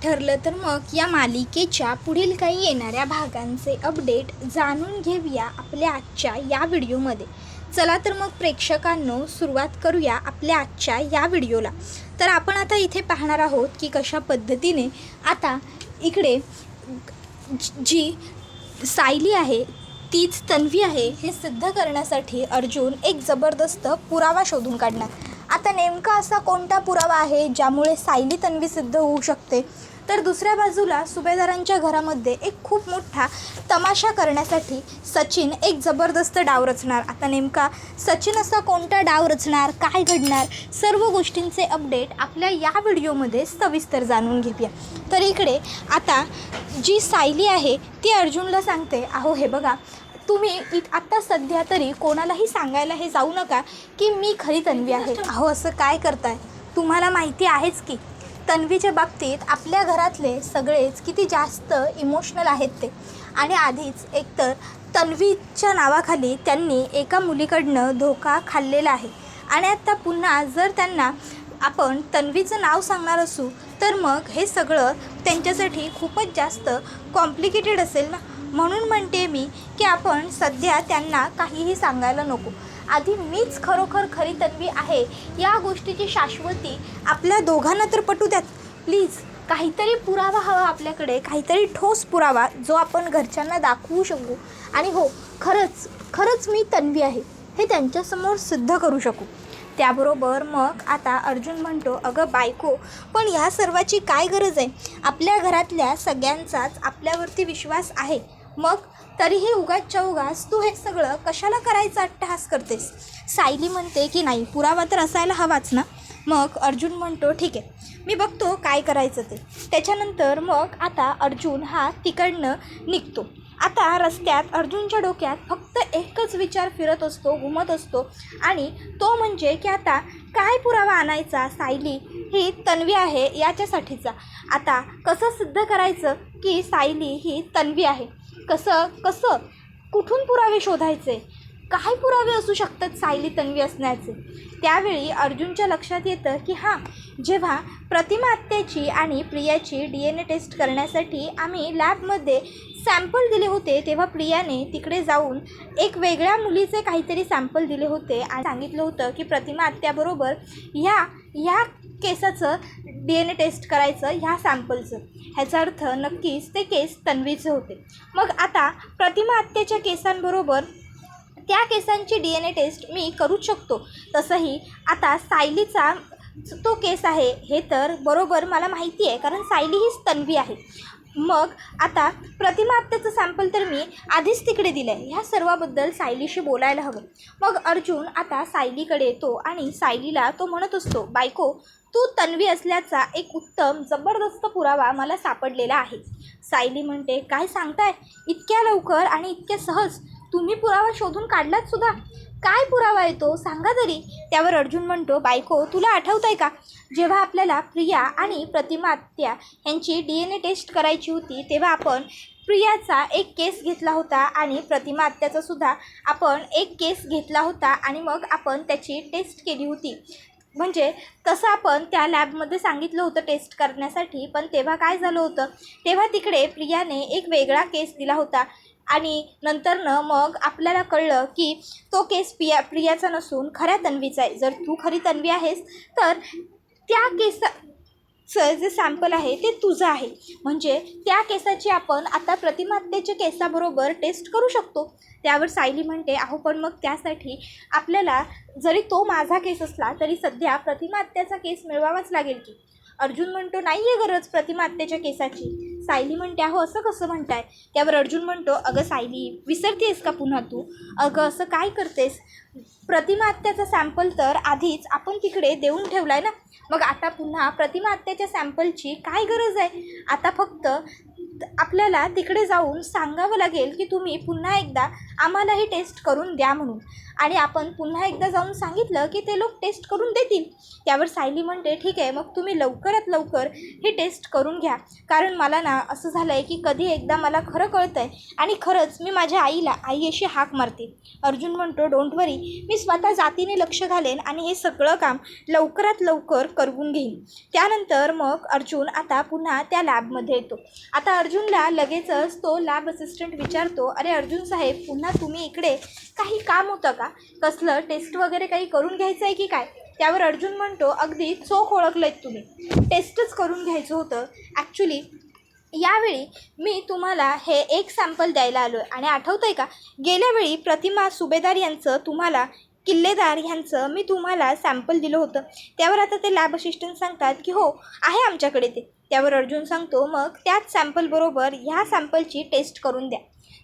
ठरलं तर मग या मालिकेच्या पुढील काही येणाऱ्या भागांचे अपडेट जाणून घेऊया आपल्या आजच्या या व्हिडिओमध्ये. चला तर मग प्रेक्षकांनो, सुरुवात करूया आपल्या आजच्या या व्हिडिओला. तर आपण आता इथे पाहणार आहोत की कशा पद्धतीने आता इकडे जी सायली आहे तीच तन्वी आहे हे सिद्ध करण्यासाठी अर्जुन एक जबरदस्त पुरावा शोधून काढणार. आता नेमका असा कोणता पुरावा आहे ज्यामुळे सायली तन्वी सिद्ध होऊ शकते, तर दुसऱ्या बाजूला सुभेदारांच्या घरामध्ये एक खूप मोठा तमाशा करण्यासाठी सचिन एक जबरदस्त डाव रचणार. आता नेमका सचिन असा कोणता डाव रचणार, काय घडणार, सर्व गोष्टींचे अपडेट आपल्या या व्हिडिओमध्ये सविस्तर जाणून घेऊया. तर इकडे आता जी सायली आहे ती अर्जुनला सांगते, अहो हे बघा, तुम्ही आत्ता सध्या तरी कोणालाही सांगायला हे जाऊ नका की मी खरी तन्वी आहे. अहो असं काय करताय, तुम्हाला माहिती आहेच की तन्वीच्या बाबतीत आपल्या घरातले सगळेच किती जास्त इमोशनल आहेत ते. आणि आधीच एकतर तन्वीच्या नावाखाली त्यांनी एका मुलीकडनं धोका खाल्लेला आहे आणि आता पुन्हा जर त्यांना आपण तन्वीचं नाव सांगणार असू तर मग हे सगळं त्यांच्यासाठी खूपच जास्त कॉम्प्लिकेटेड असेल ना. म्हणून म्हणते मी की आपण सध्या त्यांना काहीही सांगायला नको. आधी मीच खरोखर खरी तन्वी आहे या गोष्टीची शाश्वती आपल्या दोघांना तर पटू द्यात प्लीज. काहीतरी पुरावा हवा आपल्याकडे, काहीतरी ठोस पुरावा जो आपण घरच्यांना दाखवू शकू आणि हो खरंच मी तन्वी आहे हे त्यांच्यासमोर सिद्ध करू शकू. त्याबरोबर मग आता अर्जुन म्हणतो, अगं बायको, पण ह्या सर्वाची काय गरज आहे, आपल्या घरातल्या सगळ्यांचाच आपल्यावरती विश्वास आहे, मग तरीही उगाचच्या उगाच तू हे सगळं कशाला करायचा अट्टहास करतेस. सायली म्हणते की नाही, पुरावा तर असायला हवाच ना. मग अर्जुन म्हणतो ठीक आहे, मी बघतो काय करायचं ते. त्याच्यानंतर मग आता अर्जुन हा तिकडनं निघतो. आता रस्त्यात अर्जुनच्या डोक्यात फक्त एकच विचार फिरत असतो, घुमत असतो आणि तो म्हणजे की आता काय पुरावा आणायचा सायली ही तन्वी आहे याच्यासाठीचा. आता कसं सिद्ध करायचं की सायली ही तन्वी आहे, कसं कुठून पुरावे शोधायचे, काय पुरावे असू शकतात सायली तन्वी असण्याचे. त्यावेळी अर्जुनच्या लक्षात येतं की हां, जेव्हा प्रतिमा आत्याची आणि प्रियाची DNA टेस्ट करण्यासाठी आम्ही लॅबमध्ये सॅम्पल दिले होते तेव्हा प्रियाने तिकडे जाऊन एक वेगळ्या मुलीचे काहीतरी सॅम्पल दिले होते आणि सांगितलं होतं की प्रतिमा आत्याबरोबर ह्या केसाचं DNA टेस्ट करायचं, ह्या सॅम्पलचं. ह्याचा अर्थ नक्कीच ते केस तन्वीचे होते. मग आता प्रतिमा आत्याच्या केसांबरोबर त्या केसांची DNA टेस्ट मी करूच शकतो. तसंही आता सायलीचा तो केस आहे हे तर बरोबर मला माहिती आहे, कारण सायली हीच तन्वी आहे. मग आता प्रतिमा आत्याचं सॅम्पल तर मी आधीच तिकडे दिलं आहे. ह्या सर्वाबद्दल सायलीशी बोलायला हवं. मग अर्जुन आता सायलीकडे येतो आणि सायलीला तो म्हणत असतो, बायको, तू तन्वी असल्याचा एक उत्तम जबरदस्त पुरावा मला सापडलेला आहे. सायली म्हणते, काय सांगताय, इतक्या लवकर आणि इतक्या सहज तुम्ही पुरावा शोधून काढलात सुद्धा, काय पुरावा आहे तो सांगा तरी. त्यावर अर्जुन म्हणतो, बायको, तुला आठवत आहे का, जेव्हा आपल्याला प्रिया आणि प्रतिमा आत्या यांची DNA टेस्ट करायची होती तेव्हा आपण प्रियाचा एक केस घेतला होता आणि प्रतिमा आत्याचा सुद्धा आपण एक केस घेतला होता आणि मग आपण त्याची टेस्ट केली होती. म्हणजे तसं आपण त्या लॅबमध्ये सांगितलं होतं टेस्ट करण्यासाठी, पण तेव्हा काय झालं होतं, तेव्हा तिकडे प्रियाने एक वेगळा केस दिला होता आणि नंतरनं मग आपल्याला कळलं की तो केस प्रियाचा नसून खऱ्या तन्वीचा आहे. जर तू खरी तन्वी आहेस तर त्या केसाचं जे सॅम्पल आहे ते तुझं आहे, म्हणजे त्या केसाची आपण आता प्रतिमा आत्याच्या केसाबरोबर टेस्ट करू शकतो. त्यावर सायली म्हणते, अहो पण मग त्यासाठी आपल्याला जरी तो माझा केस असला तरी सध्या प्रतिमा आत्याचा केस मिळवावाच लागेल की. अर्जुन म्हणतो, नाही आहे गरज प्रतिमा आत्याच्या केसाची. सायली म्हणते, अहो असं कसं म्हणताय. त्यावर अर्जुन म्हणतो, अगं सायली, विसरतेस का पुन्हा तू, अगं असं काय करतेस, प्रतिमा आत्याचा सॅम्पल तर आधीच आपण तिकडे देऊन ठेवला आहे ना, मग आता पुन्हा प्रतिमा आत्याच्या सॅम्पलची काय गरज आहे. आता फक्त आपल्याला तिकडे जाऊन सांगावं लागेल की तुम्ही पुन्हा एकदा आम्हाला ही टेस्ट करून द्या म्हणून. आणि आपण पुन्हा एकदा जाऊन सांगितलं की ते लोक टेस्ट करून देतील. त्यावर सायली म्हणते ठीक आहे, मग तुम्ही लवकरात लवकर ही टेस्ट करून घ्या, कारण मला ना असं झालं आहे की कधी एकदा मला खरं कळतं आहे आणि खरंच मी माझ्या आईला आई अशी हाक मारते. अर्जुन म्हणतो डोंट वरी, मी स्वतः जातीने लक्ष घालेन आणि हे सगळं काम लवकरात लवकर करून घेईन. त्यानंतर मग अर्जुन आता पुन्हा त्या लॅबमध्ये येतो. आता अर्जुनला लगेचच तो लॅब असिस्टंट विचारतो, अरे अर्जुन साहेब, पुन्हा तुम्ही इकडे काही काम होतं का? कसलं टेस्ट वगैरे काही करून घ्यायचं आहे की काय? त्यावर अर्जुन म्हणतो अगदी चोख ओळखलंत तुम्ही, टेस्टच करून घ्यायचं होतं. ॲक्च्युली यावेळी मी तुम्हाला हे एक सॅम्पल द्यायला आलो आहे आणि आठवतं आहे का, गेल्या वेळी प्रतिमा सुभेदार यांचं तुम्हाला किल्लेदार ह्यांचं मी तुम्हाला सॅम्पल दिलं होतं. त्यावर आता ते लॅब असिस्टंट सांगतात की हो आहे आमच्याकडे ते. त्यावर अर्जुन सांगतो मग त्याच सॅम्पलबरोबर ह्या सॅम्पलची टेस्ट करून द्या.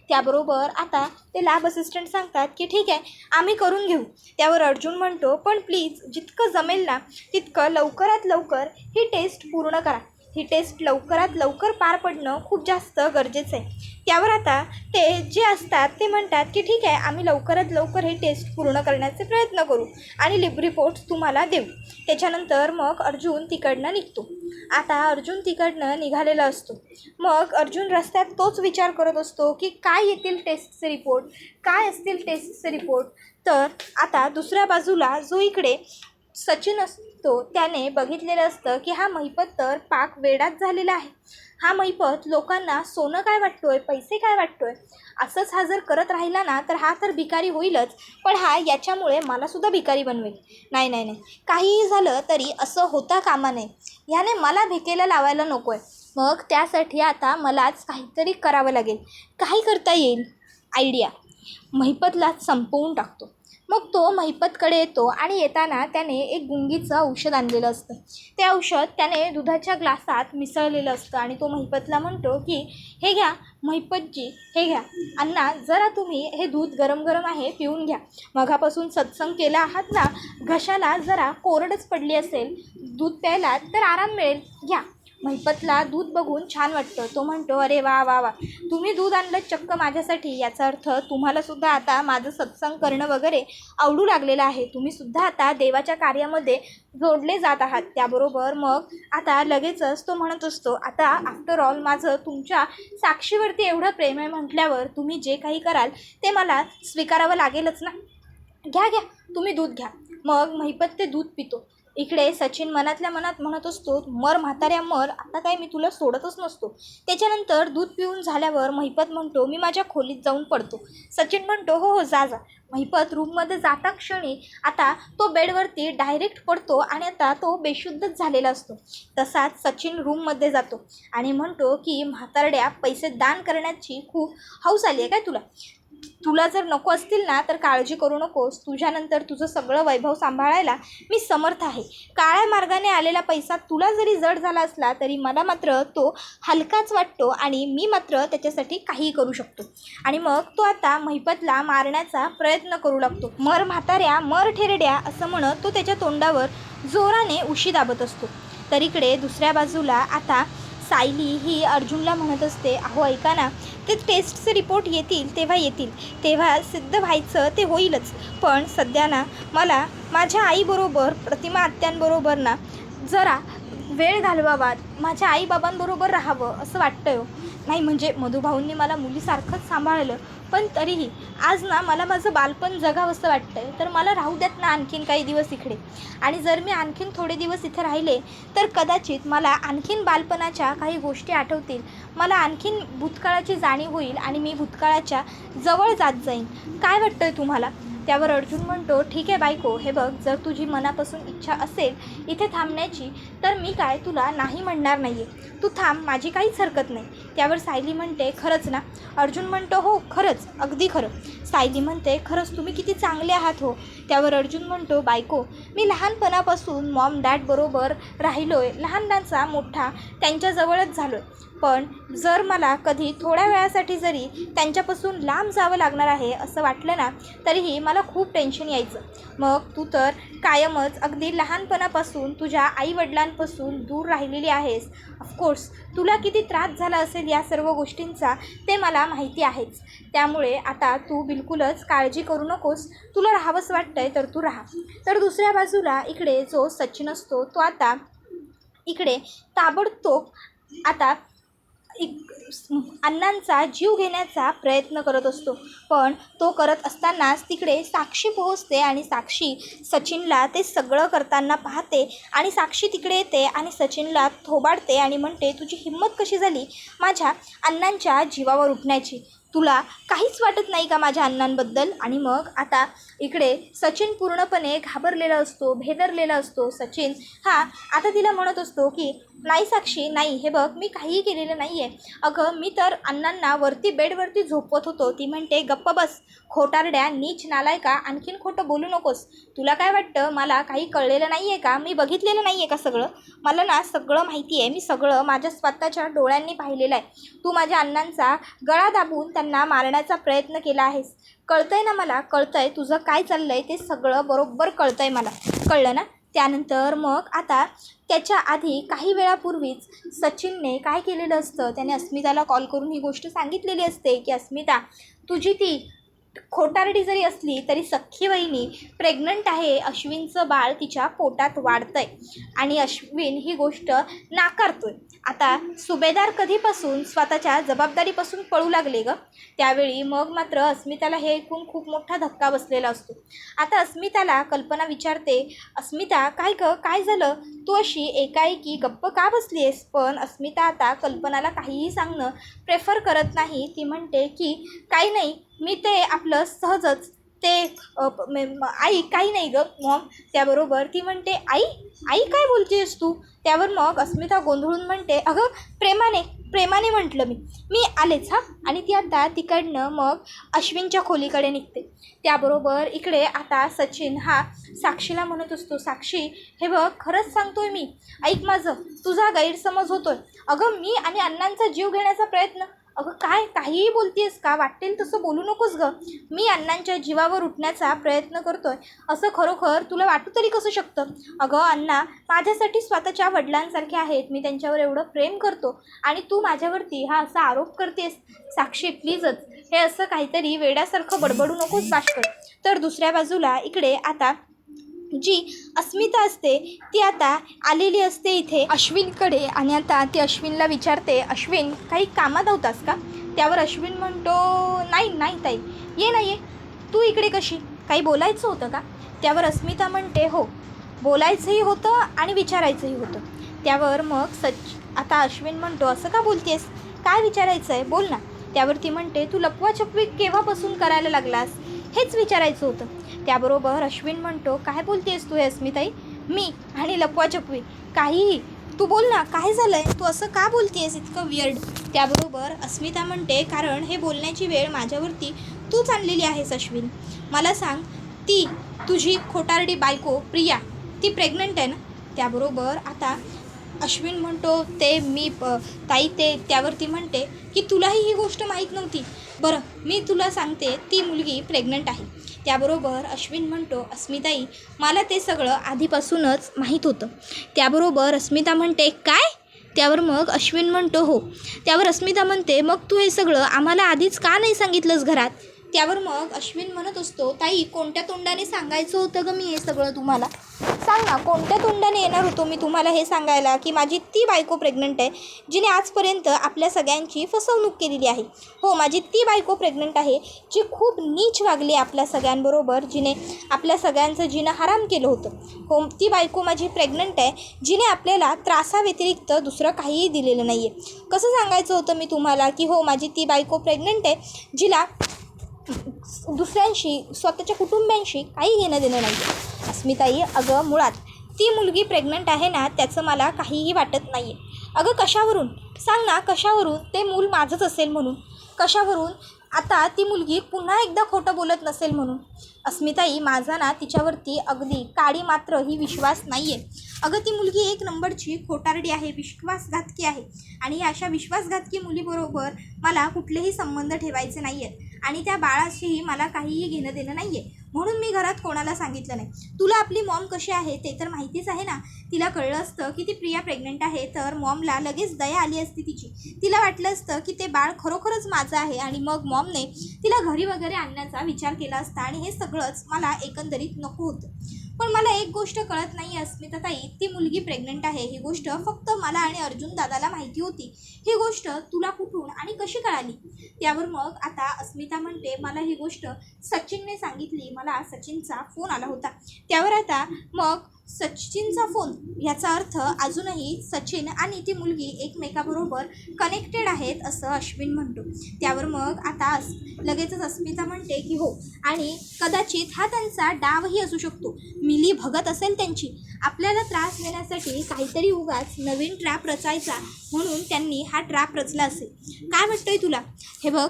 त्याबरोबर आता ते लॅब असिस्टंट सांगतात की ठीक आहे, आम्ही करून घेऊ. त्यावर अर्जुन म्हणतो पण प्लीज जितकं जमेल ना तितकं लवकरात लवकर ही टेस्ट पूर्ण करा. ही टेस्ट लवकरात लवकर पार पडणं खूप जास्त गरजेचं आहे. त्यावर आता ते जे असतात ते म्हणतात की ठीक आहे, आम्ही लवकरात लवकर ही टेस्ट पूर्ण करण्याचे प्रयत्न करू आणि रिपोर्ट्स तुम्हाला देऊ. त्याच्यानंतर मग अर्जुन तिकडनं निघतो. आता अर्जुन तिकडनं निघालेला असतो. मग अर्जुन रस्त्यात तोच विचार करत असतो की काय येतील टेस्टचे रिपोर्ट, काय असतील टेस्टचे रिपोर्ट. तर आता दुसऱ्या बाजूला जो इकडे सचिन असतो त्याने बघितलेलं असतं की हा महिपत तर पाक वेडाच झालेला आहे. हा महिपत लोकांना सोनं काय वाटतोय, पैसे काय वाटतोय, असंच हा जर करत राहिला ना तर हा तर भिकारी होईलच, पण हा याच्यामुळे मलासुद्धा भिकारी बनवेल. नाही नाही नाही, काहीही झालं तरी असं होता कामा नये. ह्याने मला भिकेला लावायला नको आहे. मग त्यासाठी आता मलाच काहीतरी करावं लागेल. काही करता येईल आयडिया, महिपतला संपवून टाकतो. मग तो महिपतकडे येतो आणि येताना त्याने एक गुंगीचं औषध आणलेलं असतं. ते औषध त्याने दुधाच्या ग्लासात मिसळलेलं असतं आणि तो महिपतला म्हणतो की हे घ्या महिपतजी, हे घ्या अण्णा, जरा तुम्ही हे दूध गरम गरम आहे पिऊन घ्या. मघापासून सत्संग केला आहात ना, घशाला जरा कोरडच पडली असेल, दूध प्यायला तर आराम मिळेल, घ्या. महिपतला दूध बघून छान वाटतं. तो म्हणतो अरे वा वा वा, तुम्ही दूध आणलं चक्क माझ्यासाठी, याचा अर्थ तुम्हालासुद्धा आता माझं सत्संग करणं वगैरे आवडू लागलेलं आहे. तुम्हीसुद्धा आता देवाच्या कार्यामध्ये जोडले जात आहात. त्याबरोबर मग आता लगेचच तो म्हणत असतो आता आफ्टर ऑल माझं तुमच्या साक्षीवरती एवढं प्रेम आहे म्हटल्यावर तुम्ही जे काही कराल ते मला स्वीकारावं लागेलच ना. घ्या घ्या तुम्ही दूध घ्या. मग महिपत ते दूध पितो. इकडे सचिन मनातल्या मनात म्हणत असतो मर म्हाताऱ्या मर, आता काय मी तुला सोडतच नसतो. त्याच्यानंतर दूध पिऊन झाल्यावर महिपत म्हणतो मी माझ्या खोलीत जाऊन पडतो. सचिन म्हणतो हो हो जा जा. महिपत रूममध्ये जाता क्षणी आता तो बेडवरती डायरेक्ट पडतो आणि आता तो बेशुद्धच झालेला असतो. तसाच सचिन रूममध्ये जातो आणि म्हणतो की म्हातारड्या, पैसे दान करण्याची खूप हौस आली आहे काय तुला? तुला जर नको असतील ना तर काळजी करू नकोस, तुझ्यानंतर तुझं सगळं वैभव सांभाळायला मी समर्थ आहे. काळ्या मार्गाने आलेला पैसा तुला जरी जड झाला असला तरी मला मात्र तो हलकाच वाटतो आणि मी मात्र त्याच्यासाठी काहीही करू शकतो. आणि मग तो आता महिपतला मारण्याचा प्रयत्न करू लागतो. मर म्हाताऱ्या मर ठेरड्या असं म्हणत तो त्याच्या तोंडावर जोराने उशी दाबत असतो. तर इकडे दुसऱ्या बाजूला आता सायली ही अर्जुनला म्हणत असते अहो ऐका ना, ते टेस्टचे रिपोर्ट येतील तेव्हा सिद्ध व्हायचं ते होईलच, पण सध्या ना मला माझ्या आईबरोबर प्रतिमा आत्यांबरोबर ना जरा वेळ घालवावा, माझ्या आईबाबांबरोबर राहावं असं वाटतं. नाही म्हणजे मधुभाऊंनी मला मुलीसारखंच सांभाळलं, पण तरीही आज ना मला माझं बालपण जगावंसं वाटतं आहे. तर मला राहू द्यात ना आणखीन काही दिवस इकडे, आणि जर मी आणखीन थोडे दिवस इथे राहिले तर कदाचित मला आणखीन बालपणाच्या काही गोष्टी आठवतील, मला आणखीन भूतकाळाची जाणीव होईल आणि मी भूतकाळाच्या जवळ जात जाईन. काय वाटतं आहे तुम्हाला? त्यावर अर्जुन म्हणतो ठीक आहे बायको, हे बघ जर तुझी मनापासून इच्छा असेल इथे थांबण्याची तर मी काय तुला नाही म्हणणार नाही आहे, तू थांब, माझी काहीच हरकत नाही. त्यावर सायली म्हणते खरंच ना? अर्जुन म्हणतो हो खरंच, अगदी खरं. सायली म्हणते खरंच तुम्ही किती चांगले आहात हो. त्यावर अर्जुन म्हणतो बायको, मी लहानपणापासून मॉम डॅड बरोबर राहिलो आहे, लहानचा मोठा त्यांच्याजवळच झालो आहे, पण जर मला कधी थोड्या वेळासाठी जरी त्यांच्यापासून लांब जावं लागणार आहे असं वाटलं ना तरीही मला खूप टेन्शन यायचं. मग तू तर कायमच अगदी लहानपणापासून तुझ्या आईवडिलांपासून दूर राहिलेली आहेस. ऑफकोर्स तुला किती त्रास झाला असेल असेल या सर्व गोष्टींचा ते मला माहिती आहेच. त्यामुळे आता तू बिलकुलच काळजी करू नकोस. तुला राहावंच वाटतंय तर तू राहा. तर दुसऱ्या बाजूला इकडे जो सचिन असतो तो आता इकडे ताबडतोब आता अण्णांचा जीव घेण्याचा प्रयत्न करत असतो. पण तो करत असतानाच तिकडे साक्षी पोहोचते आणि साक्षी सचिनला ते सगळं करताना पाहते आणि साक्षी तिकडे येते आणि सचिनला थोबाडते आणि म्हणते, तुझी हिंमत कशी झाली माझ्या अण्णांच्या जीवावर उठण्याची? तुला काहीच वाटत नाही का माझ्या अण्णांबद्दल? आणि मग आता इकडे सचिन पूर्णपणे घाबरलेला असतो, भेदरलेला असतो. सचिन हा आता तिला म्हणत असतो की नाही साक्षी, नाही, हे बघ मी काहीही केलेलं नाही आहे. अगं मी तर अण्णांना वरती बेडवरती झोपवत होतो. ती म्हणते, गप्प बस खोटारड्या, नीच नालायका, आणखीन खोटं बोलू नकोस. तुला काय वाटतं मला काही कळलेलं नाही आहे का? मी बघितलेलं नाही आहे का सगळं? मला ना सगळं माहिती आहे. मी सगळं माझ्या स्वतःच्या डोळ्यांनी पाहिलेलं आहे. तू माझ्या अण्णांचा गळा दाबून त्यांना मारण्याचा प्रयत्न केला आहेस. कळतंय ना मला, कळतंय तुझं काय चाललं आहे ते सगळं बरोबर कळतंय मला. कळलं ना? त्यानंतर मग आता त्याच्या आधी काही वेळापूर्वीच सचिनने काय केलेलं असतं, त्याने अस्मिताला कॉल करून ही गोष्ट सांगितलेली असते की अस्मिता, तुझी ती खोटारडी जरी असली तरी सख्खी वहिनी प्रेग्नंट आहे. अश्विनचं बाळ तिच्या पोटात वाढतंय आणि अश्विन ही गोष्ट नाकारतोय. आता सुभेदार कधीपासून स्वतःच्या जबाबदारीपासून पळू लागले ग? त्यावेळी मग मात्र अस्मिताला हे ऐकून खूप मोठा धक्का बसलेला असतो. आता अस्मिताला कल्पना विचारते, अस्मिता काय ग, काय झालं? तू अशी एकाएकी गप्प का बसली आहेस? पण अस्मिता आता कल्पनाला काहीही सांगणं प्रेफर करत नाही. ती म्हणते की काही नाही, मी ते आपलं सहजच ते आई काही नाही ग मॉम. त्याबरोबर ती म्हणते, आई आई काय बोलतेस तू? त्यावर मग अस्मिता गोंधळून म्हणते, अगं प्रेमाने म्हटलं मी आलेच हां. आणि ती आता तिकडनं मग अश्विनच्या खोलीकडे निघते. त्याबरोबर इकडे आता सचिन हा साक्षीला म्हणत असतो, साक्षी हे बघ खरंच सांगतोय मी, ऐक माझं, तुझा गैरसमज होतोय. अगं मी आणि अण्णांचा जीव घेण्याचा प्रयत्न? अगं काय काहीही बोलतेस का? वाटेल तसं बोलू नकोस गं. मी अण्णांच्या जीवावर उठण्याचा प्रयत्न करतोय असं खरोखर तुला वाटू तरी कसं शकतं? अगं अण्णा माझ्यासाठी स्वतःच्या वडिलांसारखे आहेत. मी त्यांच्यावर एवढं प्रेम करतो आणि तू माझ्यावरती हा असा आरोप करतेस? साक्षी प्लीजच, हे असं काहीतरी वेड्यासारखं बडबडू नकोस भास्कर. तर दुसऱ्या बाजूला इकडे आता जी अस्मिता असते ती आता आलेली असते इथे अश्विनकडे आणि आता ती अश्विनला विचारते, अश्विन काही कामात होतास का? त्यावर अश्विन म्हणतो, नाही ताई, ये ना ये, तू इकडे कशी? काही बोलायचं होतं का? त्यावर अस्मिता म्हणते, हो बोलायचंही होतं आणि विचारायचंही होतं. त्यावर मग आता अश्विन म्हणतो, असं का बोलतेस? काय विचारायचं आहे बोल ना. त्यावर ती म्हणते, तू लपवाछपवी केव्हापासून करायला लागलास हेच विचारायचं होतं. त्याबरोबर अश्विन म्हणतो, काय बोलतेस तू हे अस्मिताई? मी आणि लपवाछपवी काहीही? तू बोल ना, काय झालं आहे? तू असं का बोलतेस इतकं वियर्ड? त्याबरोबर अस्मिता म्हणते, कारण हे बोलण्याची वेळ माझ्यावरती तूच आणलेली आहेस अश्विन. मला सांग, ती तुझी खोटारडी बायको प्रिया ती प्रेग्नंट आहे ना? त्याबरोबर आता अश्विन म्हणतो, ते मी ताई ते. त्यावरती म्हणते की तुलाही ही गोष्ट माहीत नव्हती? बरं मी तुला सांगते, ती मुलगी प्रेग्नंट आहे. त्याबरोबर अश्विन म्हणतो, अस्मिताई मला ते सगळं आधीपासूनच माहीत होतं. त्याबरोबर अस्मिता म्हणते, काय? त्यावर मग अश्विन म्हणतो, हो. त्यावर अस्मिता म्हणते, मग तू हे सगळं आम्हाला आधीच का नाही सांगितलंस घरात? त्यावर मग अश्विन म्हणत असतो, ताई कोणत्या तोंडाने सांगायचं होतं ग मी हे सगळं तुम्हाला? सांग ना, कोणत्या तोंडाने येणार होतो मी तुम्हाला हे सांगायला की माझी ती बायको प्रेग्नंट आहे जिने आजपर्यंत आपल्या सगळ्यांची फसवणूक केलेली आहे? हो, माझी ती बायको प्रेग्नंट आहे जी खूप नीच वागली आपल्या सगळ्यांबरोबर, जिने आपल्या सगळ्यांचं जिनं हराम केलं होतं. हो, ती बायको माझी प्रेग्नंट आहे जिने आपल्याला त्रासाव्यतिरिक्त दुसरं काहीही दिलेलं नाही आहे. कसं सांगायचं होतं मी तुम्हाला की हो माझी ती बायको प्रेग्नंट आहे जिला दुसऱ्यांशी स्वतःच्या कुटुंबियांशी काही घेणं देणं नाही आहे? अस्मिताई अगं मुळात ती मुलगी प्रेग्नंट आहे ना त्याचं मला काहीही वाटत नाही आहे. अगं कशावरून? सांग ना कशावरून? ते मूल माझंच असेल म्हणून? कशावरून? आता ती मुलगी पुन्हा एकदा खोटं बोलत नसेल म्हणून? अस्मिताई माझा ना तिच्यावरती अगदी काडी मात्र ही विश्वास नाही आहे. अगं ती मुलगी एक नंबरची खोटारडी आहे, विश्वासघातकी आहे आणि अशा विश्वासघातकी मुलीबरोबर मला कुठलेही संबंध ठेवायचे नाही आहेत आणि त्या बाळाशीही मला काहीही घेणं देणं नाही आहे. म्हणून मी घरात कोणाला सांगितलं नाही. तुला आपली मॉम कशी आहे ते तर माहितीच आहे ना. तिला कळलं असतं की ती प्रिया प्रेग्नंट आहे तर मॉमला लगेच दया आली असती तिची. तिला वाटलं असतं की ते बाळ खरोखरच माझं आहे आणि मग मॉमने तिला घरी वगैरे आणण्याचा विचार केला असता आणि हे सगळंच मला एकंदरीत नको होतं. पण मला एक गोष्ट कळत नाही अस्मिताताई, ती मुलगी प्रेग्नंट आहे ही गोष्ट फक्त मला आणि अर्जुन दादाला माहिती होती. ही गोष्ट तुला कुठून आणि कशी कळाली? त्यावर मग आता अस्मिता म्हणते, मला ही गोष्ट सचिनने सांगितली. मला सचिनचा फोन आला होता. त्यावर आता मग सचिनचा फोन याचा अर्थ अजूनही सचिन आणि ती मुलगी एकमेकाबरोबर कनेक्टेड आहेत असं अश्विन म्हणतो. त्यावर मग आता लगेचच अस्मिता म्हणते की हो, आणि कदाचित हा त्यांचा डावही असू शकतो. मिली भगत असेल त्यांची. आपल्याला त्रास देण्यासाठी काहीतरी उगाच नवीन ट्रॅप रचायचा म्हणून त्यांनी हा ट्रॅप रचला असेल. काय वाटतंय तुला? हे बघ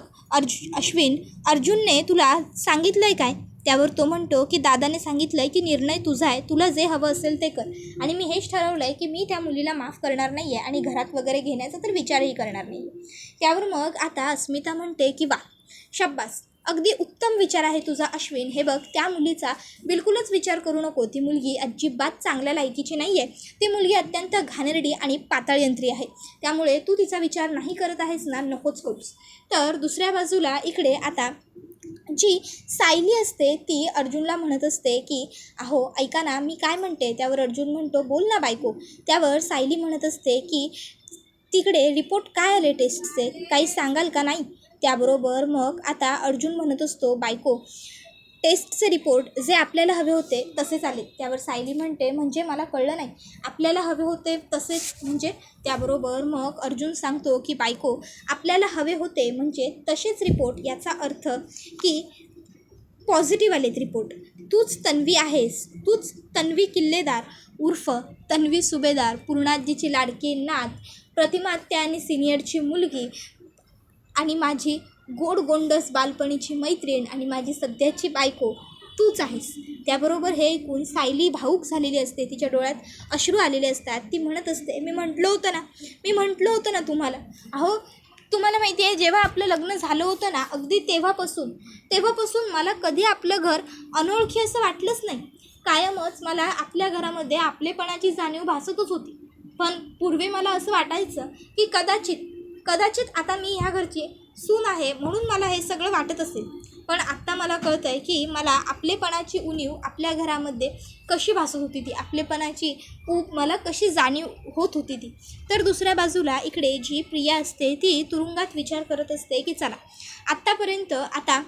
अश्विन, अर्जुनने तुला सांगितलंय काय? त्यावर तो म्हणतो की दादाने सांगितलं आहे की निर्णय तुझा आहे, तुला जे हवं असेल ते कर. आणि मी हेच ठरवलं आहे की मी त्या मुलीला माफ करणार नाही आहे आणि घरात वगैरे घेण्याचा तर विचारही करणार नाही आहे. त्यावर मग आता अस्मिता म्हणते की वा, शाब्बास, अगदी उत्तम विचार आहे तुझा अश्विन. हे बघ, त्या मुलीचा बिलकुलच विचार करू नको. ती मुलगी अजिबात चांगल्या लायकीची नाही आहे. ती मुलगी अत्यंत घाणेरडी आणि पाताळयंत्री आहे. त्यामुळे तू तिचा विचार नाही करत आहेस ना, नकोच करूस. तर दुसऱ्या बाजूला इकडे आता जी सायली असते ती अर्जुनला म्हणत असते की अहो ऐका ना, मी काय म्हणते. त्यावर अर्जुन म्हणतो, बोल ना बायको. त्यावर सायली म्हणत असते की तिकडे रिपोर्ट काय आले टेस्टचे, काही सांगाल का? नाही. त्याबरोबर मग आता अर्जुन म्हणत असतो, बायको, टेस्टचे रिपोर्ट जे आपल्याला हवे होते तसेच आले. त्यावर सायली म्हणते, म्हणजे मला कळलं नाही, आपल्याला हवे होते तसेच म्हणजे? त्याबरोबर मग अर्जुन सांगतो की बायको, आपल्याला हवे होते म्हणजे तसेच रिपोर्ट, याचा अर्थ की पॉझिटिव्ह आलेत रिपोर्ट. तूच तन्वी आहेस, तूच तन्वी किल्लेदार उर्फ तन्वी सुभेदार, पूर्णाजीची लाडकी नात, प्रतिमा आत्या आणि सिनियरची मुलगी आणि माझी गोड गोंडस बालपणीची मैत्रीण आणि माझी सध्याची बायको तूच आहेस. त्याबरोबर हे ऐकून सायली भाऊक झालेली असते. तिच्या डोळ्यात अश्रू आलेले असतात. ती म्हणत असते, मी म्हटलं होतं ना तुम्हाला. अहो, तुम्हाला माहिती आहे, जेव्हा आपलं लग्न झालं होतं ना, अगदी तेव्हापासून मला कधी आपलं घर अनोळखी असं वाटलंच नाही. कायमच मला आपल्या घरामध्ये आपलेपणाची जाणीव भासतच होती. पण पूर्वी मला असं वाटायचं की कदाचित आता मी ह्या घरची सून आहे म्हणून मला हे सगळं वाटत असेल. पण आत्ता मला कळतं आहे की मला आपलेपणाची उणीव आपल्या घरामध्ये कशी भासत होती, ती आपलेपणाची ऊब मला कशी जाणीव होत होती ती. तर दुसऱ्या बाजूला इकडे जी प्रिया असते ती तुरुंगात विचार करत असते की चला, आत्तापर्यंत आता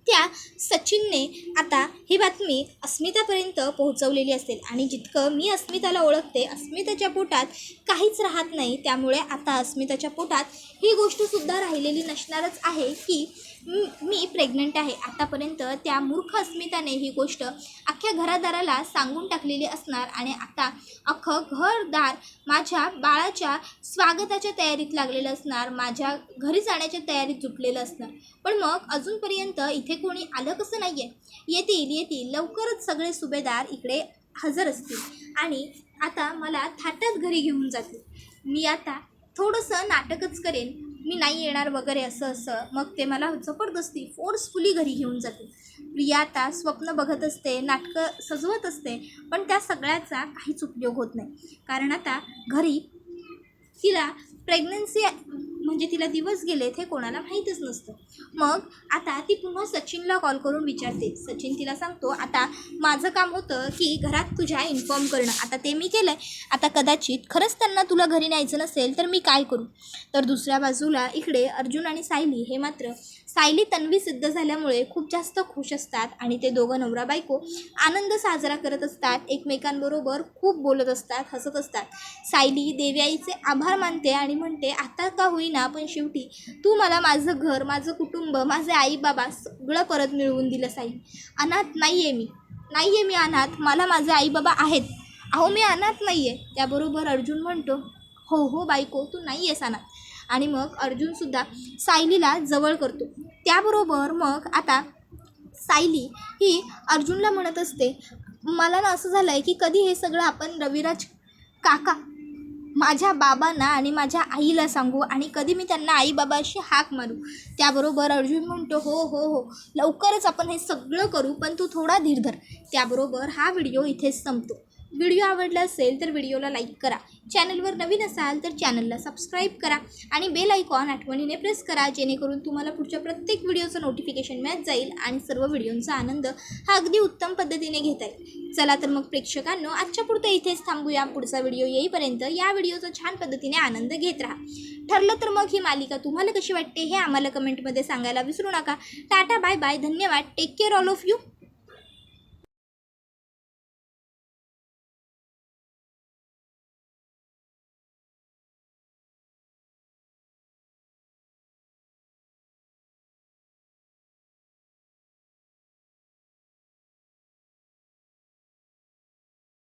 त्या सचिनने आता ही बातमी अस्मितापर्यंत पोहोचवलेली असेल आणि जितकं मी अस्मिताला ओळखते, अस्मिताच्या पोटात काहीच राहत नाही. त्यामुळे आता अस्मिताच्या पोटात ही गोष्टसुद्धा राहिलेली नसणारच आहे की मी प्रेग्नंट आहे. आतापर्यंत त्या मूर्ख अस्मिताने ही गोष्ट अख्ख्या घरादाराला सांगून टाकलेली असणार आणि आता अख्खं घरदार माझ्या बाळाच्या स्वागताच्या तयारीत लागलेलं असणार, माझ्या घरी जाण्याच्या तयारीत जुटलेलं असणार. पण मग अजूनपर्यंत इथे कोणी आलं कसं नाही आहे? येतील लवकरच सगळे सुभेदार इकडे हजर असतील आणि आता मला थाटात घरी घेऊन जातील. मी आता थोडंसं नाटकच करेन, मी नाही येणार वगैरे असं मग ते मला जबरदस्ती फोर्सफुली घरी घेऊन जाते. प्रिया आता स्वप्न बघत असते, नाटकं सजवत असते, पण त्या सगळ्याचा काहीच उपयोग होत नाही. कारण आता घरी तिला प्रेग्नन्सी म्हणजे तिला दिवस गेलेत हे कोणाला माहीतच नसतं. मग आता ती पुन्हा सचिनला कॉल करून विचारते. सचिन तिला सांगतो, आता माझं काम होतं की घरात तुझ्या इन्फॉर्म करणं, आता ते मी केलं आहे. आता कदाचित खरंच त्यांना तुला घरी न्यायचं नसेल तर मी काय करू? तर दुसऱ्या बाजूला इकडे अर्जुन आणि सायली हे मात्र सायली तन्वी सिद्ध झाल्यामुळे खूप जास्त खुश असतात आणि ते दोघं नवरा बायको आनंद साजरा करत असतात, एकमेकांबरोबर खूप बोलत असतात, हसत असतात. सायली देवी आईचे आभार मानते आणि म्हणते, आता का होईना पण शेवटी तू मला माझं घर, माझं कुटुंब, माझे आई बाबा सगळं परत मिळवून दिलं सायली. अनाथ नाही आहे मी अनाथ, मला माझे आई बाबा आहेत. अहो, मी अनाथ नाही आहे. त्याबरोबर अर्जुन म्हणतो, हो बायको, तू नाही आहेस अनाथ. आणि मग अर्जुनसुद्धा सायलीला जवळ करतो. त्याबरोबर मग आता सायली ही अर्जुनला म्हणत असते, मला ना असं झालं आहे की कधी हे सगळं आपण रविराज काका माझ्या बाबांना आणि माझ्या आईला सांगू आणि कधी मी त्यांना आई बाबा अशी हाक मारू. त्याबरोबर अर्जुन म्हणतो हो हो हो लवकरच आपण हे सगळं करू, पण तू थोडा धीर धर. त्याबरोबर हा व्हिडिओ इथेच संपतो. व्हिडिओ आवडला असेल तर व्हिडिओला लाईक करा. चॅनलवर नवीन असाल तर चॅनलला सबस्क्राईब करा आणि बेल आयकॉन आठवणीने प्रेस करा, जेणेकरून तुम्हाला पुढच्या प्रत्येक व्हिडिओचं नोटिफिकेशन मिळत जाईल आणि सर्व व्हिडिओंचा आनंद हा अगदी उत्तम पद्धतीने घेता येईल. चला तर मग प्रेक्षकांनो, आजच्या पुरतं इथेच थांबूया. पुढचा व्हिडिओ येईपर्यंत या व्हिडिओचा छान पद्धतीने आनंद घेत राहा. ठरलं तर मग ही मालिका तुम्हाला कशी वाटते हे आम्हाला कमेंटमध्ये सांगायला विसरू नका. टाटा बाय बाय, धन्यवाद, take care all of you.